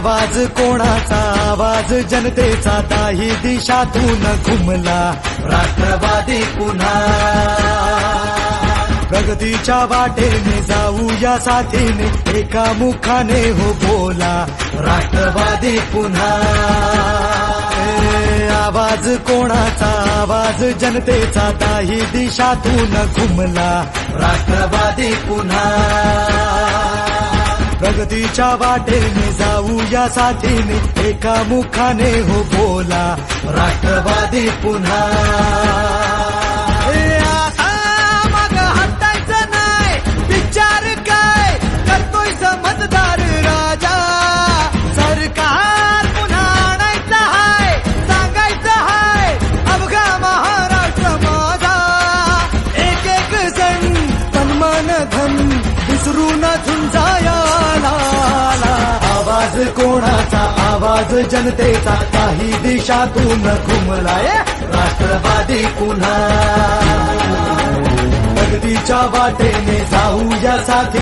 आवाज कोणाचा आवाज जनतेचा दाही दिशातून घुमला राष्ट्रवादी पुन्हा प्रगतीच्या वाटेने जाऊया साथीने एका मुखाने हो बोला राष्ट्रवादी पुन्हा आवाज कोणाचा आवाज जनतेचा दाही दिशातून घुमला राष्ट्रवादी पुन्हा प्रगतीच्या वाटेने जाऊया साथीने एका मुखाने हो बोला राष्ट्रवादी पुन्हा आता मग हटायचं नाही विचार काय करतोय समजदार राजा सरकार पुन्हा आणायचं हाय सांगायचं हाय अवघा महाराष्ट्र माझा एक एक जण तन मन धन विसरून झुंजाया आवाज कोणाचा आवाज जनतेचा काही दिशातून घुमलाय राष्ट्रवादी पुन्हा प्रगतीच्या वाटेने जाऊया साथी